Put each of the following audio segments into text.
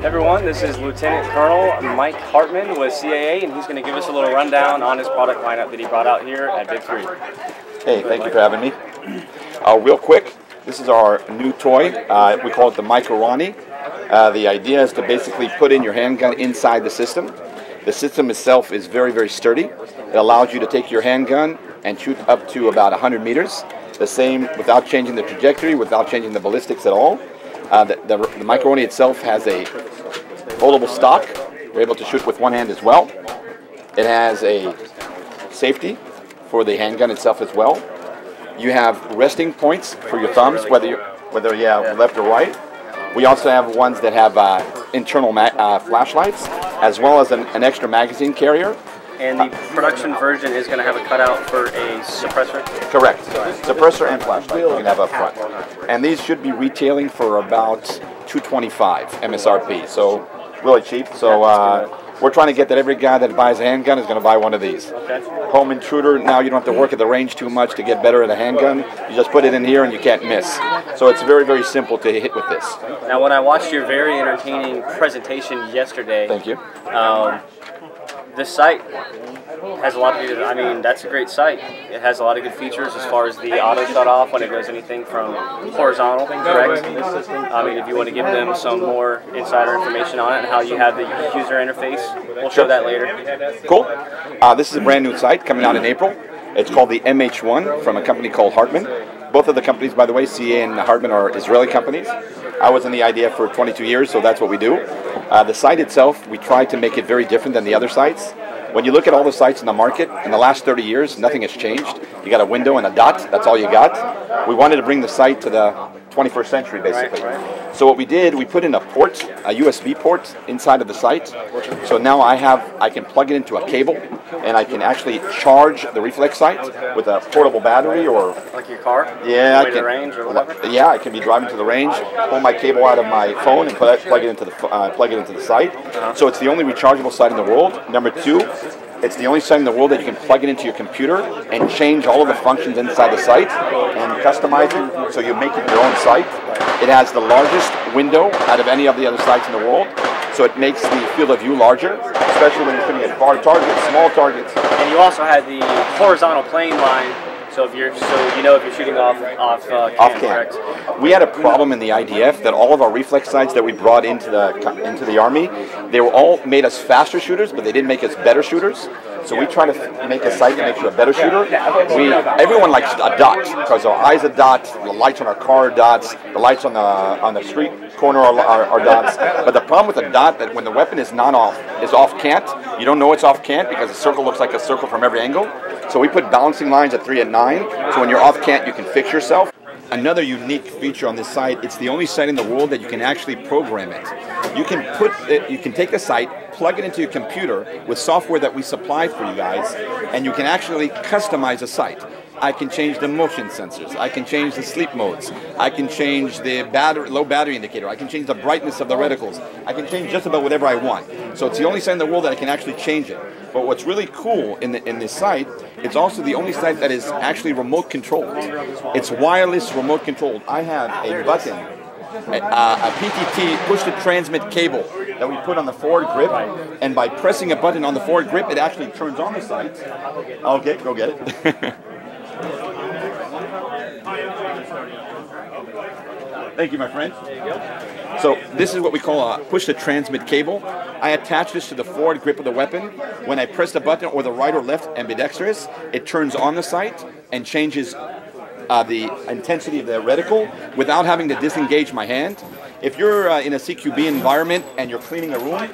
Everyone, this is Lieutenant Colonel Mike Hartman with CAA, and he's going to give us a little rundown on his product lineup that he brought out here at Big 3. Hey, thank you for having me. Real quick, this is our new toy. We call it the Micro-Ronnie. The idea is to basically put in your handgun inside the system. The system itself is very, very sturdy. It allows you to take your handgun and shoot up to about 100 meters. The same without changing the trajectory, without changing the ballistics at all. The Micro-Ronnie itself has a foldable stock. We're able to shoot with one hand as well. It has a safety for the handgun itself as well. You have resting points for your thumbs, whether you have left or right. We also have ones that have internal flashlights, as well as an extra magazine carrier. And the production version is going to have a cutout for a suppressor? Correct. Suppressor and flashlight you can have up front. And these should be retailing for about $225 MSRP, so really cheap. So we're trying to get that every guy that buys a handgun is going to buy one of these. Okay. Home intruder, now you don't have to work at the range too much to get better at a handgun. You just put it in here and you can't miss. So it's very, very simple to hit with this. Now when I watched your very entertaining presentation yesterday, thank you. This site has a lot of good, I mean, that's a great site. It has a lot of good features as far as the auto shut off when it goes anything from horizontal, correct? I mean, if you want to give them some more insider information on it and how you have the user interface, we'll show that later. Cool. This is a brand new site coming out in April. It's called the MH1 from a company called Hartman. Both of the companies, by the way, CA and Hartman, are Israeli companies. I was in the IDF for 22 years, so that's what we do. The site itself, we tried to make it very different than the other sites. When you look at all the sites in the market, in the last 30 years, nothing has changed. You got a window and a dot, that's all you got. We wanted to bring the site to the 21st century, basically. So what we did, we put in a port, a USB port inside of the site. So now I can plug it into a cable, and I can actually charge the reflex sight with a portable battery or... Like your car? Yeah, I can. Range or whatever? Yeah, I can be driving to the range, pull my cable out of my phone and plug it into the site. So it's the only rechargeable site in the world. Number two, it's the only site in the world that you can plug it into your computer and change all of the functions inside the site and customize it so you make it your own site. It has the largest window out of any of the other sites in the world, so it makes the field of view larger, especially when you're shooting at far targets, small targets. And you also had the horizontal plane line, so if you're shooting off cam, correct? We had a problem in the IDF that all of our reflex sights that we brought into the Army, they were all made us faster shooters, but they didn't make us better shooters. So we try to make a sight that makes you a better shooter. Everyone likes a dot because our eyes are dots, the lights on our car are dots, the lights on the street corner are dots. But the problem with a dot that when the weapon is off cant, you don't know it's off cant because the circle looks like a circle from every angle. So we put balancing lines at 3 and 9. So when you're off cant, you can fix yourself. Another unique feature on this site, it's the only site in the world that you can actually program it. You can take the site, plug it into your computer with software that we supply for you guys, and you can actually customize a site. I can change the motion sensors. I can change the sleep modes. I can change the low battery indicator. I can change the brightness of the reticles. I can change just about whatever I want. So it's the only site in the world that I can actually change it. But what's really cool in this site, it's also the only site that is actually remote controlled. It's wireless remote controlled. I have a button, a PTT, push to transmit cable that we put on the forward grip, and by pressing a button on the forward grip, it actually turns on the site. Okay, go get it. Thank you, my friend. There you go. So this is what we call a push-to-transmit cable. I attach this to the forward grip of the weapon. When I press the button, or the right or left ambidextrous, it turns on the sight and changes the intensity of the reticle without having to disengage my hand. If you're in a CQB environment and you're cleaning a room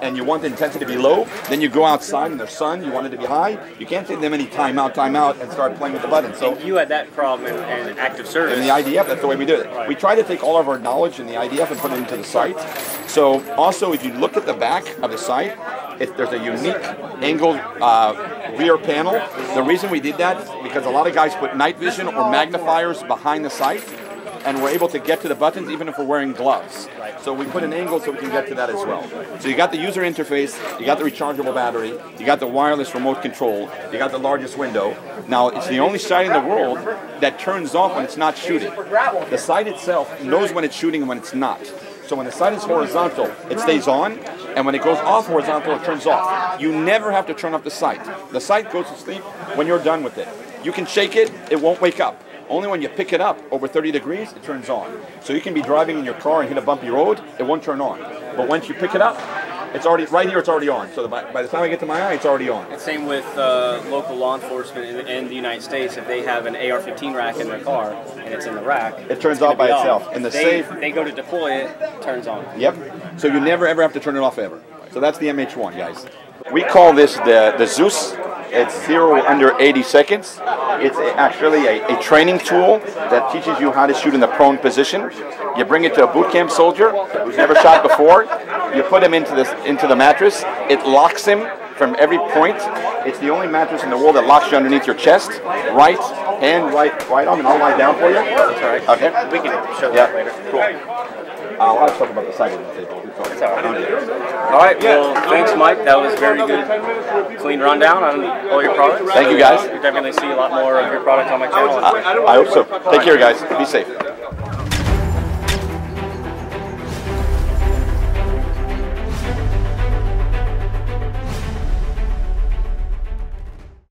and you want the intensity to be low, then you go outside in the sun, you want it to be high, you can't take them any time out, and start playing with the button. So you had that problem in active service. In the IDF, that's the way we do it. We try to take all of our knowledge in the IDF and put it into the site. So also, if you look at the back of the site, There's a unique angled rear panel. The reason we did that is because a lot of guys put night vision or magnifiers behind the sight, and we're able to get to the buttons even if we're wearing gloves. So we put an angle so we can get to that as well. So you got the user interface, you got the rechargeable battery, you got the wireless remote control, you got the largest window. Now it's the only sight in the world that turns off when it's not shooting. The sight itself knows when it's shooting and when it's not. So when the sight is horizontal, it stays on, and when it goes off horizontal, it turns off. You never have to turn off the sight. The sight goes to sleep when you're done with it. You can shake it, it won't wake up. Only when you pick it up over 30 degrees, it turns on. So you can be driving in your car and hit a bumpy road, it won't turn on. But once you pick it up, it's already, right here it's already on. So by the time I get to my eye, it's already on. And same with local law enforcement in the United States. If they have an AR-15 rack in their car and it's in the rack, it turns off by itself. In the safe, they go to deploy it, it turns on. Yep. So you never ever have to turn it off ever. So that's the MH1, guys. We call this the Zeus. It's 0 under 80 seconds. It's actually a training tool that teaches you how to shoot in the prone position. You bring it to a boot camp soldier who's never shot before. You put him into the mattress. It locks him from every point. It's the only mattress in the world that locks you underneath your chest, right hand, right arm, and I'll lie down for you. That's all right. Okay. We can show that later. Cool. I'll have to talk about the side of the table. All right. Well, thanks, Mike. That was very good, clean rundown on all your products. Thank you, guys. You're definitely see a lot more of your product on my channel. I hope so. Take care, guys. Be safe.